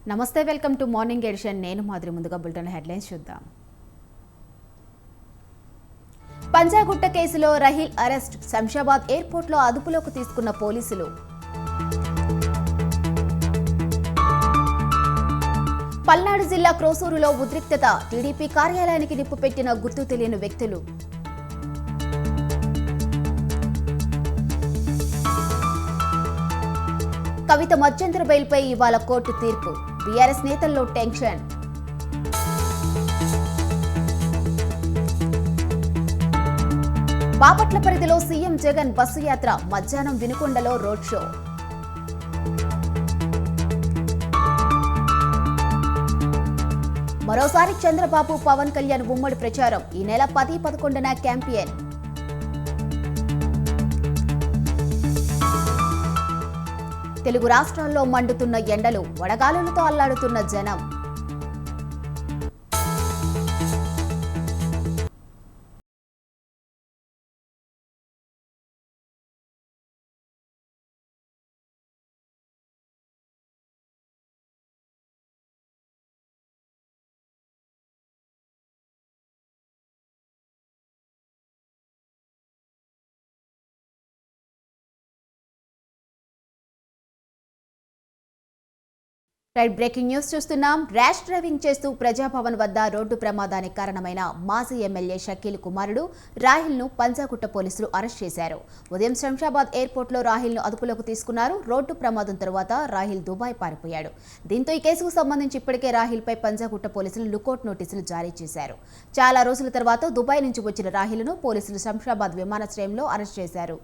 నమస్తే, welcome to morning edition. నేను మాదిరి. ముందుగా బులెటిన్ హెడ్లైన్స్ చూద్దాం. పంజాగుట్ట కేసులో రహీల్ అరెస్ట్. శంషాబాద్ ఎయిర్పోర్ట్లో అదుపులోకి తీసుకున్న పోలీసులు. పల్నాడు జిల్లా క్రోసూరులో ఉద్రిక్తత. టీడీపీ కార్యాలయానికి నిప్పు పెట్టిన గుర్తు తెలియని వ్యక్తులు. కవిత మధ్యంతర బెయిల్పై ఇవాళ కోర్టు తీర్పు. బీఆర్ఎస్ నేతల్లో టెన్షన్. బాపట్ల పరిధిలో సీఎం జగన్ బస్సు యాత్ర. మధ్యాహ్నం వినుకొండలో రోడ్ షో. మరోసారి చంద్రబాబు పవన్ కళ్యాణ్ ఉమ్మడి ప్రచారం. ఈ నెల 10-11న క్యాంపెయిన్. తెలుగు రాష్ట్రాల్లో మండుతున్న ఎండలు, వడగాలులతో అల్లాడుతున్న జనం. బ్రేకింగ్ న్యూస్ చూస్తున్నాం. ర్యాష్ డ్రైవింగ్ చేస్తూ ప్రజాభవన్ వద్ద రోడ్డు ప్రమాదానికి కారణమైన మాజీ ఎమ్మెల్యే షకీల్ కుమారుడు రాహిల్ను పంజాగుట్ట పోలీసులు అరెస్ట్ చేశారు. ఉదయం శంషాబాద్ ఎయిర్పోర్ట్లో రాహిల్ను అదుపులోకి తీసుకున్నారు. రోడ్డు ప్రమాదం తరువాత రాహిల్ దుబాయ్ పారిపోయాడు. దీంతో ఈ కేసుకు సంబంధించి ఇప్పటికే రాహిల్పై పంజాగుట్ట పోలీసులు లుకౌట్ నోటీసులు జారీ చేశారు. చాలా రోజుల తర్వాత దుబాయ్ నుంచి వచ్చిన రాహిల్ను పోలీసులు శంషాబాద్ విమానాశ్రయంలో అరెస్ట్ చేశారు.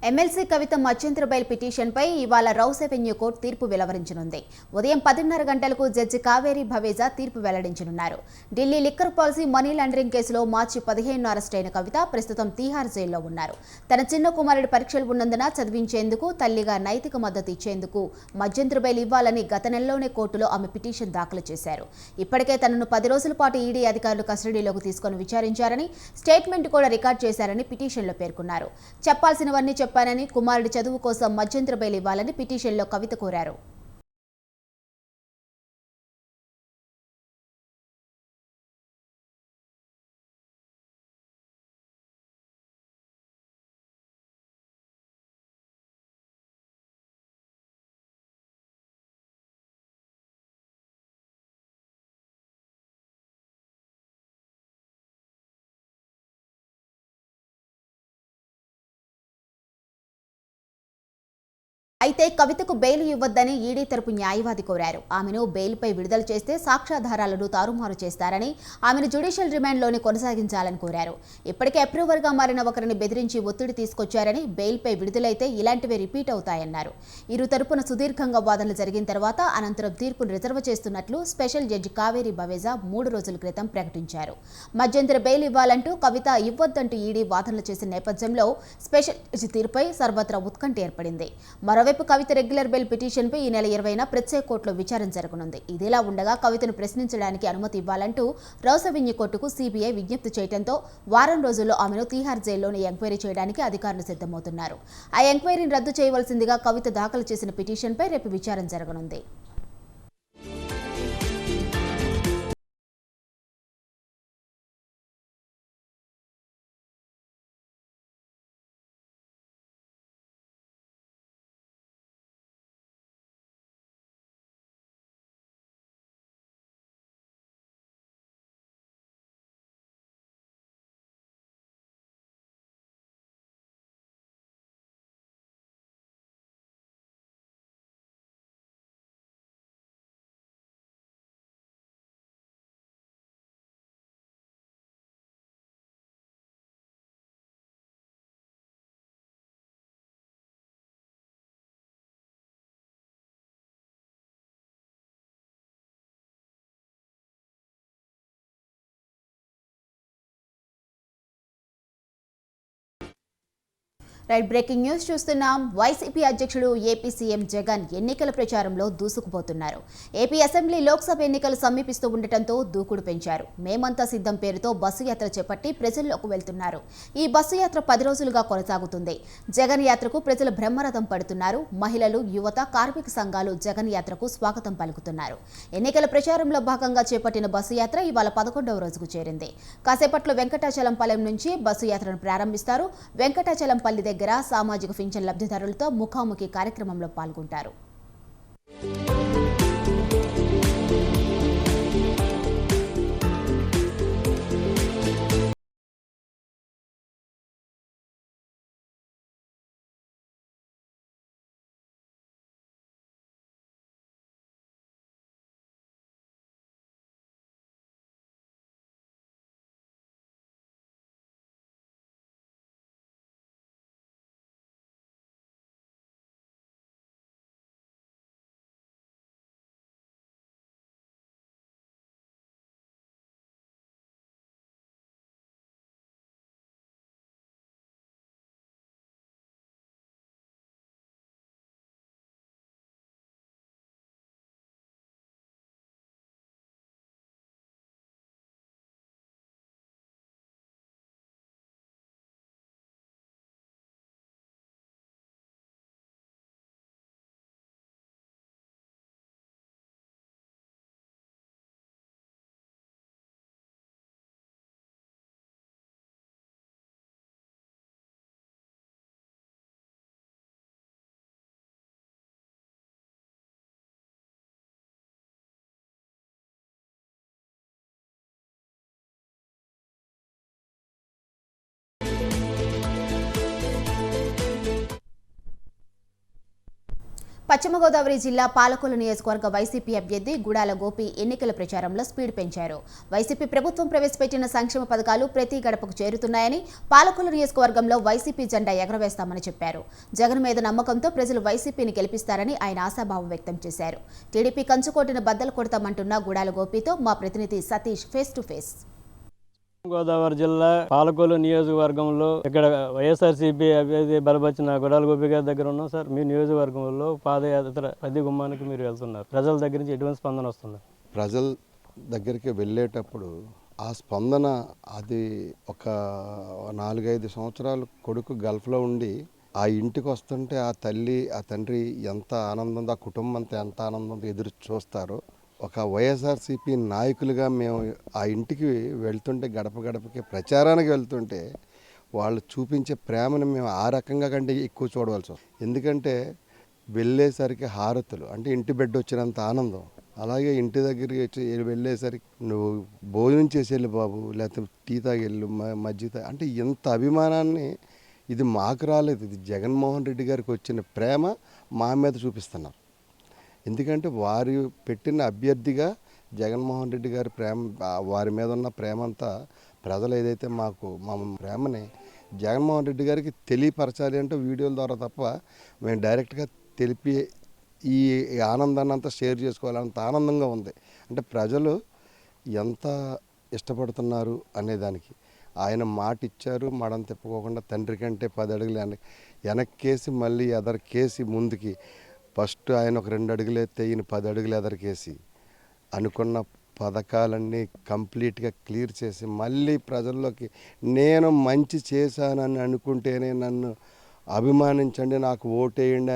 ఎమ్మెల్సీ కవిత మధ్యంతర బెయిల్ పిటిషన్పై ఇవాళ రౌస్ అవెన్యూ కోర్టు తీర్పు వెలువరించనుంది. ఉదయం 10:30 గంటలకు జడ్జి కావేరి భవేజా తీర్పు వెల్లడించనున్నారు. Delhi liquor policy money laundering కేసులో మార్చి 15న అరెస్ట్ అయిన కవిత ప్రస్తుతం తీహార్ జైల్లో ఉన్నారు. తన చిన్న కుమారుడి పరీక్షలు ఉన్నందున చదివించేందుకు, తల్లిగా నైతిక మద్దతు ఇచ్చేందుకు మధ్యంతర బెయిల్ ఇవ్వాలని గత నెలలోనే కోర్టులో ఆమె పిటిషన్ దాఖలు చేశారు. ఇప్పటికే తనను 10 రోజుల పాటు ఈడీ అధికారులు కస్టడీలోకి తీసుకొని విచారించారని, స్టేట్మెంట్ కూడా రికార్డు చేశారని పిటిషన్లో పేర్కొన్నారు. చెప్పాల్సినవన్నీ చెప్పానని, కుమారుడి చదువు కోసం మధ్యంతర బెయిల్ ఇవ్వాలని పిటిషన్లో కవిత కోరారు. అయితే కవితకు బెయిల్ ఇవ్వొద్దని ఈడీ తరపు న్యాయవాది కోరారు. ఆమెను బెయిల్పై విడుదల చేస్తే సాక్ష్యాధారాలను తారుమారు చేస్తారని, ఆమెను జ్యుడిషియల్ రిమాండ్లోనే కొనసాగించాలని కోరారు. ఇప్పటికే అప్రూవర్గా మారిన ఒకరిని బెదిరించి ఒత్తిడి తీసుకొచ్చారని, బెయిల్పై విడుదలైతే ఇలాంటివే రిపీట్ అవుతాయన్నారు. ఇరు తరపున సుదీర్ఘంగా వాదనలు జరిగిన తర్వాత అనంతరం తీర్పును రిజర్వ్ చేస్తున్నట్లు స్పెషల్ జడ్జి కావేరి భవేజా 3 రోజుల క్రితం ప్రకటించారు. మధ్యంతర బెయిల్ ఇవ్వాలంటూ కవిత ఇవ్వొద్దంటూ ఈడీ వాదనలు చేసిన నేపథ్యంలో స్పెషల్ జడ్జి తీర్పుపై సర్వత్రా ఉత్కంఠ ఏర్పడింది. మరోవైపు కవిత రెగ్యులర్ బెయిల్ పిటిషన్పై ఈ నెల 20న ప్రత్యేక కోర్టులో విచారణ జరగనుంది. ఇదిలా ఉండగా కవితను ప్రశ్నించడానికి అనుమతి ఇవ్వాలంటూ రౌస్ అవెన్యూ కోర్టుకు సీబీఐ విజ్ఞప్తి చేయడంతో వారం రోజుల్లో ఆమెను తీహార్ జైల్లోనే ఎంక్వైరీ చేయడానికి అధికారులు సిద్ధమవుతున్నారు. ఆ ఎంక్వైరీని రద్దు చేయవలసిందిగా కవిత దాఖలు చేసిన పిటిషన్పై రేపు విచారణ జరగనుంది. రైట్, బ్రేకింగ్ న్యూస్ చూస్తున్నాం. వైసీపీ అధ్యక్షుడు ఏపీ సీఎం జగన్ ఎన్నికల ప్రచారంలో దూసుకుపోతున్నారు. ఏపీ అసెంబ్లీ లోక్సభ ఎన్నికలు సమీపిస్తూ ఉండటంతో దూకుడు పెంచారు. మేమంతా సిద్ధం పేరుతో బస్సు యాత్ర చేపట్టి ప్రజల్లోకి వెళ్తున్నారు. ఈ బస్సు యాత్ర 10 రోజులుగా కొనసాగుతుంది. జగన్ యాత్రకు ప్రజలు బ్రహ్మరథం పడుతున్నారు. మహిళలు, యువత, కార్మిక సంఘాలు జగన్ యాత్రకు స్వాగతం పలుకుతున్నారు. ఎన్నికల ప్రచారంలో భాగంగా చేపట్టిన బస్సు యాత్ర ఇవాళ 11వ రోజుకు చేరింది. కాసేపట్లో వెంకటాచలంపాలెం నుంచి బస్సు యాత్రను ప్రారంభిస్తారు. వెంకటాచలంపల్లి దగ్గర సామాజిక పింఛన్ లబ్ధిదారులతో ముఖాముఖి కార్యక్రమంలో పాల్గొంటారు. పశ్చిమ గోదావరి జిల్లా పాలకొల్లు నియోజకవర్గ వైసీపీ అభ్యర్థి గుడాల గోపి ఎన్నికల ప్రచారంలో స్పీడ్ పెంచారు. వైసీపీ ప్రభుత్వం ప్రవేశపెట్టిన సంక్షేమ పథకాలు ప్రతి గడపకు చేరుతున్నాయని, పాలకొల్లు నియోజకవర్గంలో వైసీపీ జెండా ఎగరవేస్తామని చెప్పారు. జగన్ మీద నమ్మకంతో ప్రజలు వైసీపీని గెలిపిస్తారని ఆయన ఆశాభావం వ్యక్తం చేశారు. టీడీపీ కంచుకోటను బద్దలు కొడతామంటున్న గుడాల గోపితో మా ప్రతినిధి Satish face to face. Godavari జిల్లా పాలకొల్లు నియోజకవర్గంలో ఇక్కడ వైఎస్ఆర్సీపీ అభ్యర్థి బలపరిచిన గుడాల గోపి గారి దగ్గర ఉన్నాం. సార్, మీ నియోజకవర్గంలో పాదయాత్ర ప్రతి గుమ్మానికి మీరు వెళ్తున్నారు. ప్రజల దగ్గర నుంచి ఎటువంటి స్పందన వస్తుంది? ప్రజల దగ్గరికి వెళ్ళేటప్పుడు ఆ స్పందన అది ఒక 4-5 సంవత్సరాలు కొడుకు గల్ఫ్లో ఉండి ఆ ఇంటికి వస్తుంటే ఆ తల్లి ఆ తండ్రి ఎంత ఆనందంతో, ఆ కుటుంబం అంతా ఎంత ఆనందంతో ఎదురు చూస్తారో, ఒక వైఎస్ఆర్సీపీ నాయకులుగా మేము ఆ ఇంటికి వెళ్తుంటే, గడప గడపకి ప్రచారానికి వెళ్తుంటే వాళ్ళు చూపించే ప్రేమను మేము ఆ రకంగా కంటే ఎక్కువ చూడవలసి వస్తుంది. ఎందుకంటే వెళ్ళేసరికి హారతులు అంటే ఇంటి బిడ్డ వచ్చినంత ఆనందం. అలాగే ఇంటి దగ్గరికి వచ్చి వెళ్ళేసరికి నువ్వు భోజనం చేసి వెళ్ళు బాబు, లేకపోతే టీ తాగి వెళ్ళు, మజ్జిగ తాగి, అంటే ఇంత అభిమానాన్ని ఇది మాకు రాలేదు, ఇది జగన్మోహన్ రెడ్డి గారికి వచ్చిన ప్రేమ మా మీద చూపిస్తున్నారు. ఎందుకంటే వారు పెట్టిన అభ్యర్థిగా జగన్మోహన్ రెడ్డి గారి ప్రేమ, వారి మీద ఉన్న ప్రేమ అంతా ప్రజలు ఏదైతే మా ప్రేమని జగన్మోహన్ రెడ్డి గారికి తెలియపరచాలి అంటే వీడియోల ద్వారా తప్ప మేము డైరెక్ట్గా తెలిపి ఈ ఆనందాన్ని అంతా షేర్ చేసుకోవాలంత ఆనందంగా ఉంది. అంటే ప్రజలు ఎంత ఇష్టపడుతున్నారు అనేదానికి ఆయన మాట ఇచ్చారు, మడం తిప్పుకోకుండా తండ్రి కంటే 10 అడుగులు వెనక్కేసి మళ్ళీ ఎదరికేసి ముందుకి ఫస్ట్ ఆయన ఒక 2 అడుగులు ఎత్తే ఈయన 10 అడుగులు ఎదరికేసి అనుకున్న పథకాలన్నీ కంప్లీట్గా క్లియర్ చేసి మళ్ళీ ప్రజల్లోకి నేను మంచి చేశానని అనుకుంటేనే నన్ను అభిమానించండి, నాకు ఓటేయండి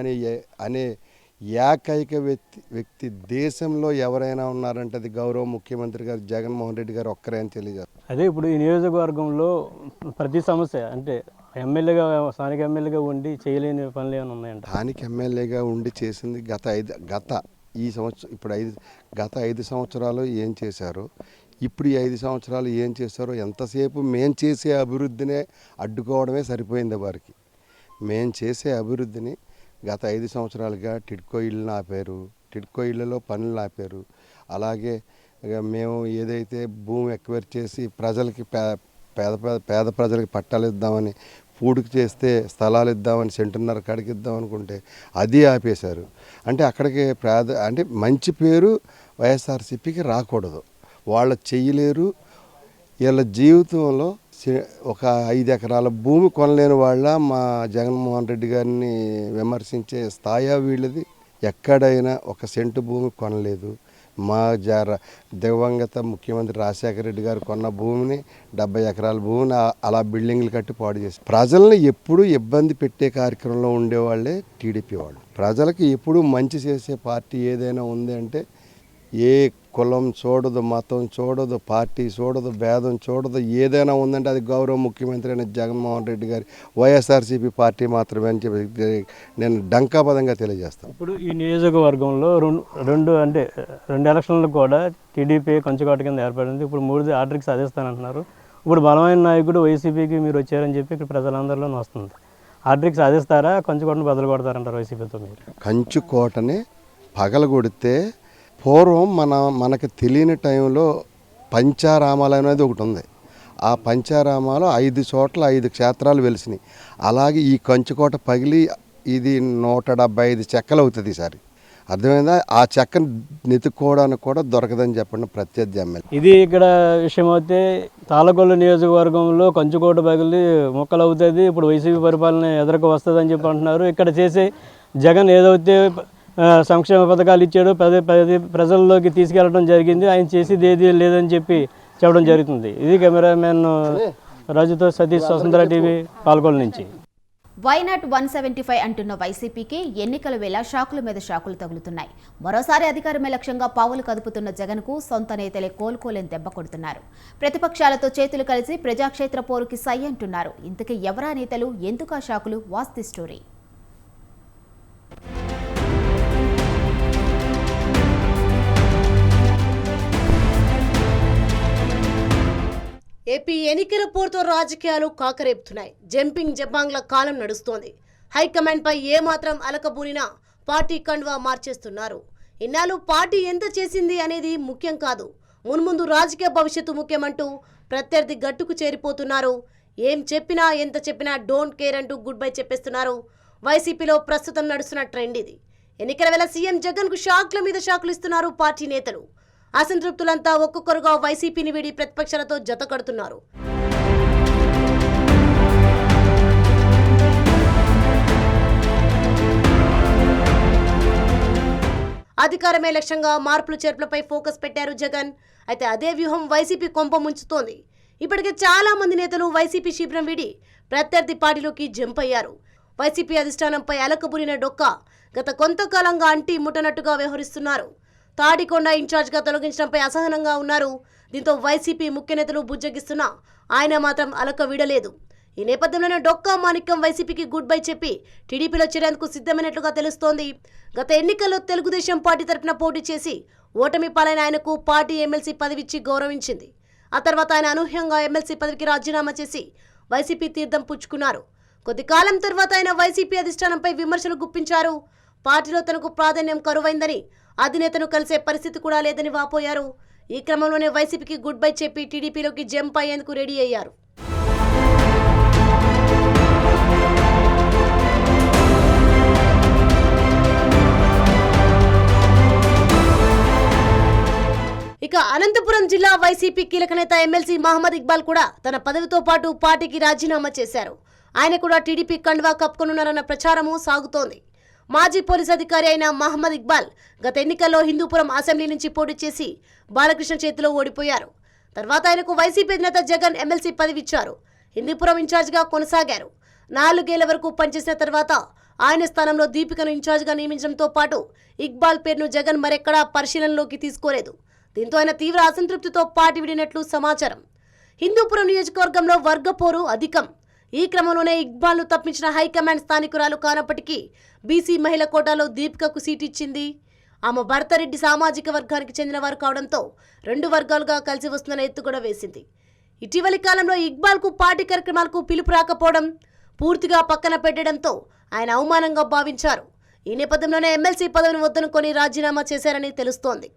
అనే ఏకైక వ్యక్తి దేశంలో ఎవరైనా ఉన్నారంటే అది గౌరవ ముఖ్యమంత్రి గారు జగన్మోహన్ రెడ్డి గారు ఒక్కరే అని తెలియజేస్తారు. అదే ఇప్పుడు ఈ నియోజకవర్గంలో ప్రతి సమస్య అంటే ఎమ్మెల్యేగా, స్థానిక ఎమ్మెల్యేగా ఉండి చేయలేని పనులు ఏమైనా ఉన్నాయంట? స్థానిక ఎమ్మెల్యేగా ఉండి చేసింది గత 5 సంవత్సరాలు ఏం చేశారో, ఇప్పుడు ఈ 5 సంవత్సరాలు ఏం చేశారో, ఎంతసేపు మేము చేసే అభివృద్ధినే అడ్డుకోవడమే సరిపోయింది వారికి. మేము చేసే అభివృద్ధిని గత 5 సంవత్సరాలుగా టిడ్కో ఇళ్ళని ఆపారు, టిడ్కో ఇళ్లలో పనులు ఆపారు. అలాగే మేము ఏదైతే భూమి ఎక్వైర్ చేసి ప్రజలకి పేద ప్రజలకి పట్టాలు ఇద్దామని, పూడికి చేస్తే స్థలాలు ఇద్దామని, సెంటున్నర కాడికి ఇద్దాం అనుకుంటే అది ఆపేశారు. అంటే అక్కడికి అంటే మంచి పేరు వైఎస్ఆర్సీపీకి రాకూడదు, వాళ్ళు చేయలేరు. వీళ్ళ జీవితంలో ఒక 5 ఎకరాల భూమి కొనలేని వాళ్ళ మా జగన్మోహన్ రెడ్డి గారిని విమర్శించే స్థాయి వీళ్ళది. ఎక్కడైనా ఒక సెంటు భూమి కొనలేదు. మా దివంగత ముఖ్యమంత్రి రాజశేఖర రెడ్డి గారు కొన్న భూమిని 70 ఎకరాల భూమిని అలా బిల్డింగ్లు కట్టి పాడు చేసి ప్రజల్ని ఎప్పుడూ ఇబ్బంది పెట్టే కార్యక్రమంలో ఉండేవాళ్ళే టీడీపీ వాళ్ళు. ప్రజలకు ఎప్పుడూ మంచి చేసే పార్టీ ఏదైనా ఉంది అంటే ఏ కులం చూడదు, మతం చూడదు, పార్టీ చూడదు, భేదం చూడదు. ఏదైనా ఉందంటే అది గౌరవ ముఖ్యమంత్రి అయిన జగన్మోహన్ రెడ్డి గారి వైఎస్ఆర్సీపీ పార్టీ మాత్రమే అని చెప్పి నేను డంకాపదంగా తెలియజేస్తాను. ఇప్పుడు ఈ నియోజకవర్గంలో రెండు ఎలక్షన్లు కూడా టీడీపీ కంచుకోట కింద ఏర్పడింది. ఇప్పుడు 3 ఆర్డర్కి సాధిస్తానంటున్నారు. ఇప్పుడు బలమైన నాయకుడు వైసీపీకి మీరు వచ్చారని చెప్పి ఇక్కడ ప్రజలందరిలో వస్తుంది. ఆర్డర్కి సాధిస్తారా, కంచుకోటను బదులు కొడతారంటారు వైసీపీతో? మీరు కంచుకోటని పగలగొడితే పూర్వం మనకు తెలియని టైంలో పంచారామాలు అనేది ఒకటి ఉంది. ఆ పంచారామాలు 5 చోట్ల 5 క్షేత్రాలు వెలిసినాయి. అలాగే ఈ కంచుకోట పగిలి ఇది 175 చెక్కలు అవుతుంది ఈసారి. అర్థమైందా? ఆ చెక్కను నెతుక్కోవడానికి కూడా దొరకదని చెప్పండి ప్రత్యర్థి ఎమ్మెల్యే. ఇది ఇక్కడ విషయం అయితే తాళగొల్లు నియోజకవర్గంలో కంచుకోట పగిలి మొక్కలు అవుతుంది. ఇప్పుడు వైసీపీ పరిపాలన ఎదురుకు వస్తుంది అని చెప్పి అంటున్నారు. ఇక్కడ చేసే జగన్ ఏదైతే సంక్షేమ పథకాలు ఇచ్చాడు, ప్రజల్లోకి తీసుకెళ్లడం జరిగింది. ఆయన చేసేది ఏది లేదని చెప్పి చెప్పడం జరుగుతుంది. ఇది కెమెరామెన్ రాజుతో సతీష్, స్వతంత్ర టీవీ, పాల్గొండ నుంచి. వైనాట్ 175 అంటున్న వైసీపీకి ఎన్నికల వేళ షాకుల మీద షాకులు తగులుతున్నాయి. మరోసారి అధికారమే లక్ష్యంగా పావులు కదుపుతున్న జగన్కు సొంత నేతలే కోలుకోలేని దెబ్బ కొడుతున్నారు. ప్రతిపక్షాలతో చేతులు కలిసి ప్రజాక్షేత్ర పోరుకి సై అంటున్నారు. ఇంతకీ ఎవరా నేతలు, ఎందుకు ఆ షాకులు? Watch the story. ఏపీ ఎన్నికల పోరుతో రాజకీయాలు కాకరేపుతున్నాయి. జంపింగ్ జబాంగ్ల కాలం నడుస్తోంది. హైకమాండ్ పై ఏమాత్రం అలకబూనినా పార్టీ కండువా మార్చేస్తున్నారు. ఇన్నాళ్ళు పార్టీ ఎంత చేసింది అనేది ముఖ్యం కాదు, మున్ముందు రాజకీయ భవిష్యత్తు ముఖ్యమంటూ ప్రత్యర్థి గట్టుకు చేరిపోతున్నారు. ఏం చెప్పినా ఎంత చెప్పినా డోంట్ కేర్ అంటూ గుడ్ బై చెప్పేస్తున్నారు. వైసీపీలో ప్రస్తుతం నడుస్తున్న ట్రెండ్ ఇది. ఎన్నికల వేళ సీఎం జగన్ కు షాక్ల మీద షాకులు ఇస్తున్నారు పార్టీ నేతలు. అసంతృప్తులంతా ఒక్కొక్కరుగా వైసీపీని వీడి ప్రతిపక్షాలతో జత కడుతున్నారు. అధికారమే లక్ష్యంగా మార్పులు చేర్పులపై ఫోకస్ పెట్టారు జగన్. అయితే అదే వ్యూహం వైసీపీ కొంప ముంచుతోంది. ఇప్పటికే చాలా మంది నేతలు వైసీపీ శిబిరం వీడి ప్రత్యర్థి పార్టీలోకి జంప్ అయ్యారు. వైసీపీ అధిష్టానంపై అలకబురిన డొక్కా గత కొంతకాలంగా అంటి ముట్టనట్టుగా వ్యవహరిస్తున్నారు. తాడికొండ ఇన్ఛార్జ్గా తొలగించడంపై అసహనంగా ఉన్నారు. దీంతో వైసీపీ ముఖ్య నేతలు బుజ్జగిస్తున్నా ఆయన మాత్రం అలక వీడలేదు. ఈ నేపథ్యంలోనే డొక్కా మాణిక్యం వైసీపీకి గుడ్ బై చెప్పి టీడీపీలో చేరేందుకు సిద్ధమైనట్లుగా తెలుస్తోంది. గత ఎన్నికల్లో తెలుగుదేశం పార్టీ తరఫున పోటీ చేసి ఓటమి పాలైన ఆయనకు పార్టీ ఎమ్మెల్సీ పదవిచ్చి గౌరవించింది. ఆ తర్వాత ఆయన అనూహ్యంగా ఎమ్మెల్సీ పదవికి రాజీనామా చేసి వైసీపీ తీర్థం పుచ్చుకున్నారు. కొద్ది కాలం తర్వాత ఆయన వైసీపీ అధిష్టానంపై విమర్శలు గుప్పించారు. పార్టీలో తనకు ప్రాధాన్యం కరువైందని, అధినేతను కలిసే పరిస్థితి కూడా లేదని వాపోయారు. ఈ క్రమంలోనే వైసీపీకి గుడ్ బై చెప్పి టీడీపీలోకి జంప్ అయ్యేందుకు రెడీ అయ్యారు. ఇక అనంతపురం జిల్లా వైసీపీ కీలక నేత ఎమ్మెల్సీ మహమ్మద్ ఇక్బాల్ కూడా తన పదవితో పాటు పార్టీకి రాజీనామా చేశారు. ఆయన కూడా టీడీపీ కండువా కప్పుకొనున్నారన్న ప్రచారము సాగుతోంది. మాజీ పోలీస్ అధికారి అయిన మహమ్మద్ ఇక్బాల్ గత ఎన్నికల్లో హిందూపురం అసెంబ్లీ నుంచి పోటీ చేసి బాలకృష్ణ చేతిలో ఓడిపోయారు. తర్వాత ఆయనకు వైసీపీ అధినేత జగన్ ఎమ్మెల్సీ పదవి ఇచ్చారు. హిందూపురం ఇన్ఛార్జిగా కొనసాగారు. 4 ఏళ్ల వరకు పనిచేసిన తర్వాత ఆయన స్థానంలో దీపికను ఇన్ఛార్జిగా నియమించడంతో పాటు ఇక్బాల్ పేరును జగన్ మరెక్కడా పరిశీలనలోకి తీసుకోలేదు. దీంతో ఆయన తీవ్ర అసంతృప్తితో పార్టీ విడినట్లు సమాచారం. హిందూపురం నియోజకవర్గంలో వర్గపోరు అధికం. ఈ క్రమంలోనే ఇక్బాల్ను తప్పించిన హైకమాండ్ స్థానికురాలు కానప్పటికీ బీసీ మహిళ కోటాలో దీపికకు సీటు ఇచ్చింది. ఆమె భర్త రెడ్డి సామాజిక వర్గానికి చెందిన వారు కావడంతో 2 వర్గాలుగా కలిసి వస్తుందన్న ఎత్తు కూడా వేసింది. ఇటీవలి కాలంలో ఇక్బాల్కు పార్టీ కార్యక్రమాలకు పిలుపు రాకపోవడం, పూర్తిగా పక్కన పెట్టడంతో ఆయన అవమానంగా భావించారు. ఈ నేపథ్యంలోనే ఎమ్మెల్సీ పదవిని వద్దనుకొని రాజీనామా చేశారని తెలుస్తోంది.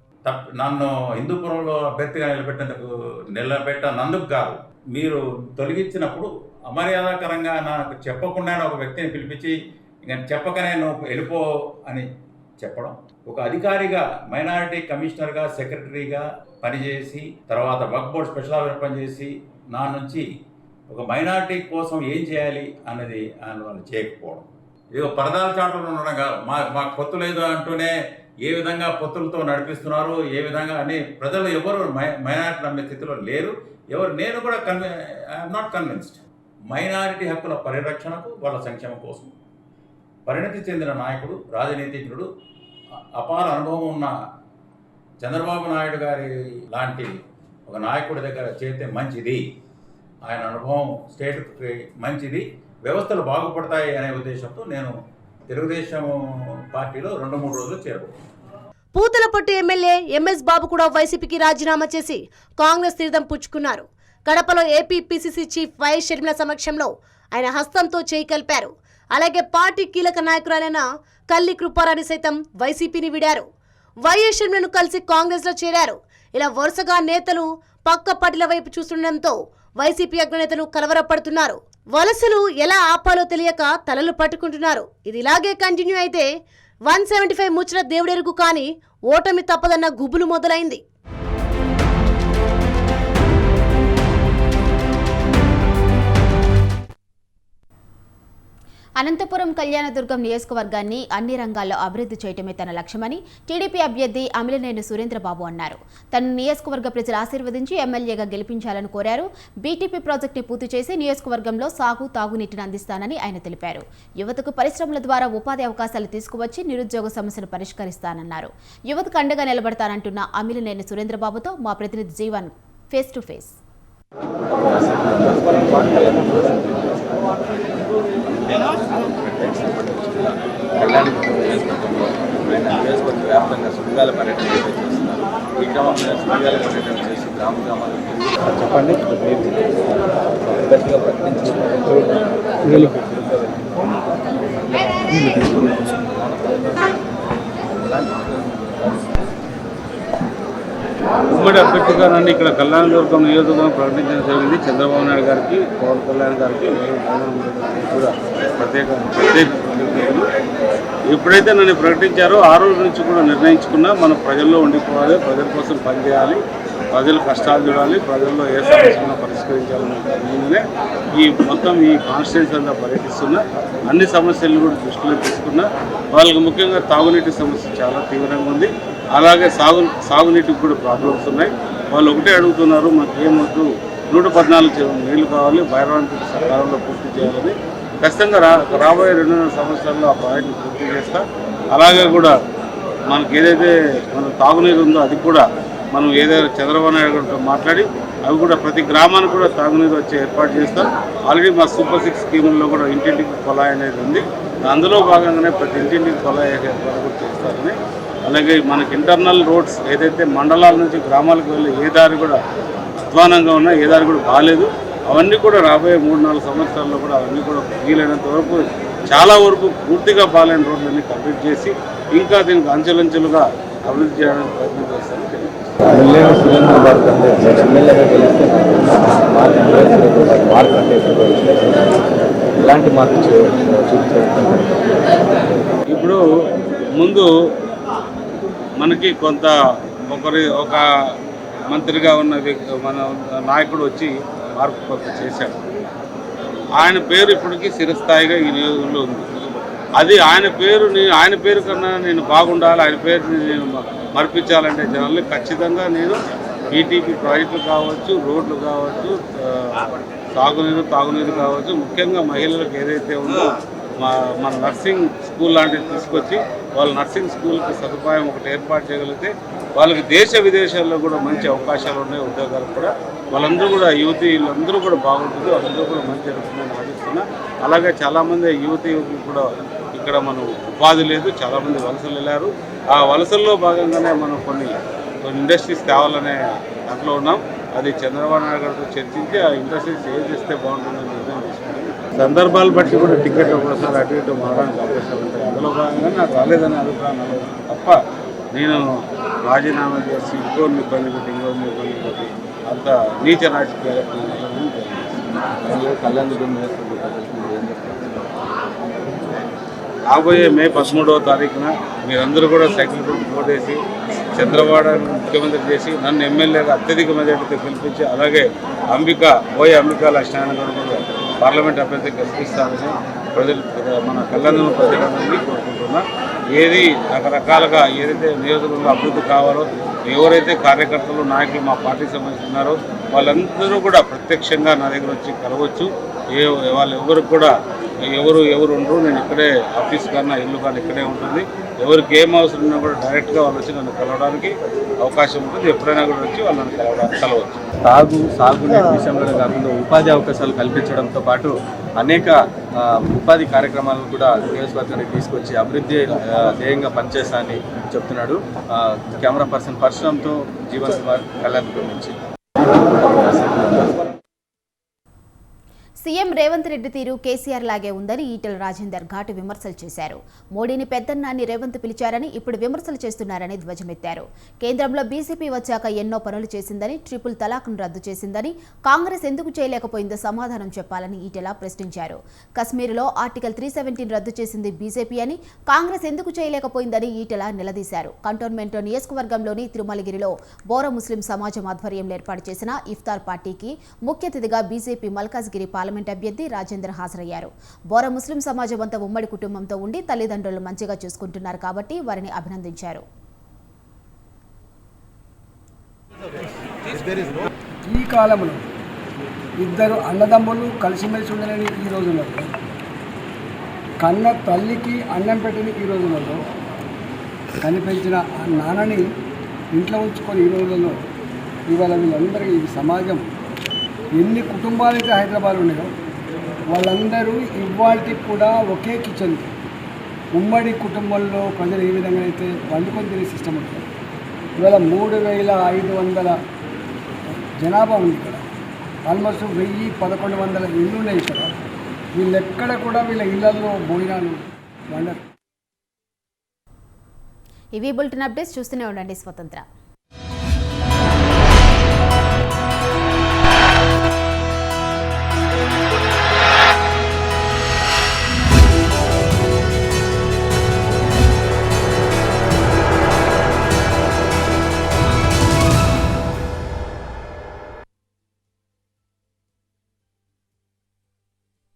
నన్ను హిందూపురంలో అభ్యర్థిగా నిలబెట్టనందుకు కాదు, మీరు తొలగించినప్పుడు అమర్యాదకరంగా నాకు చెప్పకుండా ఒక వ్యక్తిని పిలిపించి ఇంకా చెప్పకనే నువ్వు వెళ్ళిపో అని చెప్పడం, ఒక అధికారిగా మైనారిటీ కమిషనర్గా సెక్రటరీగా పనిచేసి తర్వాత వక్ఫ్ బోర్డ్ స్పెషల్ ఆఫీసర్ పనిచేసి నా నుంచి ఒక మైనారిటీ కోసం ఏం చేయాలి అన్నది వాళ్ళు చేయకపోవడం, ఇదిగో పరదాల చాటులు ఉండడం కాదు, మాకు పొత్తు లేదు అంటూనే ఏ విధంగా పొత్తులతో నడిపిస్తున్నారు, ఏ విధంగా అని ప్రజలు ఎవరు మైనారిటీ నమ్మే స్థితిలో లేరు. నేను కూడా ఐఎమ్ నాట్ కన్విన్స్డ్. మైనారిటీ హక్కుల పరిరక్షణకు, వాళ్ళ సంక్షేమం కోసం పరిణతి చెందిన నాయకుడు, రాజనీతిజ్ఞుడు, అపార అనుభవం ఉన్న చంద్రబాబు నాయుడు గారి లాంటి ఒక నాయకుడి దగ్గర చేస్తే మంచిది. ఆయన అనుభవం స్టేట్కి మంచిది, వ్యవస్థలు బాగుపడతాయి అనే ఉద్దేశంతో నేను తెలుగుదేశం పార్టీలో 2-3 రోజులు చేరబోతున్నాను. పూతలపట్టు ఎమ్మెల్యే ఎంఎస్ బాబు కూడా వైసీపీకి రాజీనామా చేసి కాంగ్రెస్ తీర్థం పుచ్చుకున్నారు. కడపలో AP PCC chief YS Sharmila సమక్షంలో ఆయన హస్తంతో చేయి కలిపారు. అలాగే పార్టీ కీలక నాయకురాలైన కల్లి కృపారాణి సైతం వైసీపీని విడారు. వైఎస్ షర్మిలను కలిసి కాంగ్రెస్లో చేరారు. ఇలా వరుసగా నేతలు పక్క పార్టీల వైపు చూస్తుండటంతో వైసీపీ అగ్రనేతలు కలవరపడుతున్నారు. వలసలు ఎలా ఆపాలో తెలియక తలలు పట్టుకుంటున్నారు. ఇది ఇలాగే కంటిన్యూ అయితే 175 ముచ్చట దేవుడెరుగు కానీ ఓటమి తప్పదన్న గుబులు మొదలైంది. అనంతపురం కళ్యాణదుర్గం నియోజకవర్గాన్ని అన్ని రంగాల్లో అభివృద్ధి చేయటమే తన లక్ష్యమని టీడీపీ అభ్యర్థి అమిలినేని సురేంద్రబాబు అన్నారు. తన నియోజకవర్గ ప్రజలు ఆశీర్వదించి ఎమ్మెల్యేగా గెలిపించాలని కోరారు. బీటీపీ ప్రాజెక్టుని పూర్తి చేసి నియోజకవర్గంలో సాగు, తాగునీటిని అందిస్తానని ఆయన తెలిపారు. యువతకు పరిశ్రమల ద్వారా ఉపాధి అవకాశాలు తీసుకువచ్చి నిరుద్యోగ సమస్యను పరిష్కరిస్తానన్నారు. యువతకు అండగా నిలబడతానంటున్న అమిలినేని సురేంద్రబాబుతో మా ప్రతినిధి జీవన్ ఫేస్ టు ఫేస్. నియోజకవర్గ వ్యాప్తంగా సుడిగాల పర్యటన చేస్తున్నారు. ఈ క్రమంలో సుడిగాల పర్యటన చేసి గ్రామాలకు చెప్పండి గట్టిగా ఉమ్మడి అభ్యర్థిగా నన్ను ఇక్కడ కళ్యాణదుర్గం నియోజకవర్గం ప్రకటించడం జరిగింది. చంద్రబాబు నాయుడు గారికి, పవన్ కళ్యాణ్ గారికి కూడా ప్రత్యేక ఎప్పుడైతే నన్ను ప్రకటించారో ఆ రోజు నుంచి కూడా నిర్ణయించుకున్నా మనం ప్రజల్లో ఉండిపోవాలి, ప్రజల కోసం పనిచేయాలి, ప్రజల కష్టాలు చూడాలి, ప్రజల్లో ఏ సమస్యలను పరిష్కరించాలనే ఈ మొత్తం ఈ కాన్స్టిట్యూన్సీ అంతా పర్యటిస్తున్నా. అన్ని సమస్యలను కూడా దృష్టిలో తీసుకున్నా. వాళ్ళకి ముఖ్యంగా తాగునీటి సమస్య చాలా తీవ్రంగా ఉంది. అలాగే సాగునీటికి కూడా ప్రాబ్లమ్స్ ఉన్నాయి. వాళ్ళు ఒకటే అడుగుతున్నారు, మాకు ఏమొద్దు, 114 నీళ్లు కావాలి, భైరవానికి సకాలంలో పూర్తి చేయాలని. ఖచ్చితంగా రాబోయే 2.5 సంవత్సరాల్లో ఆ ప్రాజెక్టును పూర్తి చేస్తాం. అలాగే కూడా మనకి ఏదైతే మన తాగునీరు ఉందో అది కూడా మనం ఏదైతే చంద్రబాబు నాయుడు గారితో మాట్లాడి అవి కూడా ప్రతి గ్రామానికి కూడా తాగునీరు వచ్చే ఏర్పాటు చేస్తాం. ఆల్రెడీ మా సూపర్ 6 స్కీముల్లో కూడా ఇంటింటికి కొలాయి అనేది ఉంది. అందులో భాగంగానే ప్రతి ఇంటింటికి కొలాయి ఏర్పాటు కూడా చేస్తారని. అలాగే మనకి ఇంటర్నల్ రోడ్స్ ఏదైతే మండలాల నుంచి గ్రామాలకు వెళ్ళి ఏ దారి కూడా అధ్వానంగా ఉన్నా, ఏ దారి కూడా బాగాలేదు. ఆ అవన్నీ కూడా రాబోయే 3-4 సంవత్సరాల్లో కూడా అవన్నీ కూడా వీలైనంత వరకు చాలా వరకు పూర్తిగా బాలైన రోడ్లన్నీ కంప్లీట్ చేసి ఇంకా దీనికి అంచెలంచెలుగా అభివృద్ధి చేయడానికి ప్రయత్నం చేస్తాను. ఇప్పుడు ముందు మనకి కొంత ఒక మంత్రిగా ఉన్న మన నాయకుడు వచ్చి మార్పు కొంత చేశాడు. ఆయన పేరు ఇప్పటికీ చిరస్థాయిగా ఈ నియోజకవర్గంలో ఉంది. అది ఆయన పేరు కన్నా నేను బాగుండాలి, ఆయన పేరు నేను మర్పించాలంటే జనాలు ఖచ్చితంగా నేను బీటీపీ ప్రాజెక్టులు కావచ్చు, రోడ్లు కావచ్చు, తాగునీరు కావచ్చు, ముఖ్యంగా మహిళలకు ఏదైతే ఉందో మన నర్సింగ్ స్కూల్ లాంటివి తీసుకొచ్చి వాళ్ళ నర్సింగ్ స్కూల్కి సదుపాయం ఒకటి ఏర్పాటు చేయగలిగితే వాళ్ళకి దేశ విదేశాల్లో కూడా మంచి అవకాశాలు ఉన్నాయి, ఉద్యోగాలు కూడా. వాళ్ళందరూ కూడా వీళ్ళందరూ కూడా బాగుంటుంది, వాళ్ళందరూ కూడా మంచి జరుగుతుందని ఆశిస్తున్నా. అలాగే చాలామంది యువకులు కూడా ఇక్కడ మనం ఉపాధి లేదు, చాలామంది వలసలు వెళ్ళారు. ఆ వలసల్లో భాగంగానే మనం కొన్ని ఇండస్ట్రీస్ తేవాలనే దాంట్లో ఉన్నాం. అది చంద్రబాబు నాయుడు గారితో చర్చించి ఆ ఇండస్ట్రీస్ ఏం చేస్తే బాగుంటుందని నిర్ణయం తీసుకుంటాం. సందర్భాలు బట్టి కూడా టికెట్ ఒకసారి అటు ఇటు మారడానికి అవకాశాలు ఉంటాయి. అందులో భాగంగా నాకు రాలేదని అభిప్రాయం తప్ప నేను రాజీనామా చేసి ఇంకోరిని ఇబ్బంది పెట్టి అంత నీచ రాజకీయాలు రాబోయే మే 13వ తారీఖున మీరందరూ కూడా సైకిల్ గుర్తు ఓటేసి చంద్రబాబు ముఖ్యమంత్రి చేసి నన్ను ఎమ్మెల్యేగా అత్యధిక మెజార్టీతో గెలిపించి అలాగే అంబికా లక్ష్మీనారాయణ కూడా పార్లమెంట్ అభ్యర్థి గెలిపిస్తారని మన కళ్యాణ ప్రజలందరినీ కోరుకుంటున్నా. ఏది రకరకాలుగా ఏదైతే నియోజకవర్గంలో అభివృద్ధి కావాలో ఎవరైతే కార్యకర్తలు నాయకులు మా పార్టీకి సంబంధించున్నారో వాళ్ళందరూ కూడా ప్రత్యక్షంగా నా దగ్గర వచ్చి కలవచ్చు. వాళ్ళు ఎవరు ఉండరు. నేను ఇక్కడే ఆఫీస్ కన్నా ఇల్లు కానీ ఇక్కడే ఉంటుంది. ఎవరికి ఏం అవసరం ఉన్నా కూడా డైరెక్ట్గా వాళ్ళు వచ్చి నన్ను కలవడానికి అవకాశం ఉంటుంది. ఎప్పుడైనా కూడా వచ్చి వాళ్ళని కలవచ్చు. సాగునీటి విషయంలో కాకుండా ఉపాధి అవకాశాలు కల్పించడంతో పాటు అనేక ఉపాధి కార్యక్రమాలను కూడా నియోజకవర్గానికి తీసుకొచ్చి అభివృద్ధి ధ్యేయంగా పనిచేస్తానని చెప్తున్నాడు. కెమెరా పర్సన్ పరశురామ్తో జీవన్ కుమార్, కళ్యాణ్పూర్ నుంచి. సీఎం రేవంత్ రెడ్డి తీరు కేసీఆర్ లాగే ఉందని ఈటెల రాజేందర్ ఘాటు విమర్శలు చేశారు. మోడీని పెద్దన్నాన్ని రేవంత్ పిలిచారని ఇప్పుడు విమర్శలు చేస్తున్నారని ధ్వజమెత్తారు. కేంద్రంలో బీజేపీ వచ్చాక ఎన్నో పనులు చేసిందని, ట్రిపుల్ తలాక్ను రద్దు చేసిందని, కాంగ్రెస్ ఎందుకు చేయలేకపోయిందో సమాధానం చెప్పాలని ఈటెల ప్రశ్నించారు. కశ్మీర్లో ఆర్టికల్ 317 రద్దు చేసింది బీజేపీ అని, కాంగ్రెస్ ఎందుకు చేయలేకపోయిందని ఈటెల నిలదీశారు. కంటోన్మెంట్ నియోజకవర్గంలోని తిరుమలగిరిలో బోర ముస్లిం సమాజం ఆధ్వర్యంలో ఏర్పాటు చేసిన ఇఫ్తార్ పార్టీకి ముఖ్య అతిథిగా బీజేపీ మల్కాజ్గిరి పార్లమెంట్ అభ్యర్థి రాజేందర్ హాజరయ్యారు. బోర ముస్లిం సమాజం అంతా ఉమ్మడి కుటుంబంతో ఉండి తల్లిదండ్రులు మంచిగా చూసుకుంటున్నారు కాబట్టి వారిని అభినందించారు. ఈ కాలంలో ఇద్దరు అన్నదమ్ములు కలిసిమెలిసి ఉండలేని ఈ రోజులలో, కన్న తల్లికి అన్నం పెట్టని ఈ రోజులలో, కనిపించిన ఆ నాన్నని ఇంట్లో ఉంచుకొని ఈ రోజులలో ఇవాళ వీళ్ళందరికీ ఈ సమాజం ఎన్ని కుటుంబాలైతే హైదరాబాద్ ఉన్నాయో వాళ్ళందరూ ఇవాళకి కూడా ఒకే కిచెన్, ఉమ్మడి కుటుంబంలో ప్రజలు ఏ విధంగా అయితే వండుకొని తినే సిస్టమ్ ఉంటుంది. ఇవాళ 3500 జనాభా ఉంది ఇక్కడ. ఆల్మోస్ట్ 1000-1100 ఇళ్ళు ఉన్నాయి ఇక్కడ. వీళ్ళెక్కడ కూడా వీళ్ళ ఇళ్లలో భోజనాలు వండరు. ఇవి బులెటిన్ అప్డేట్స్. చూస్తూనే ఉండండి స్వతంత్ర.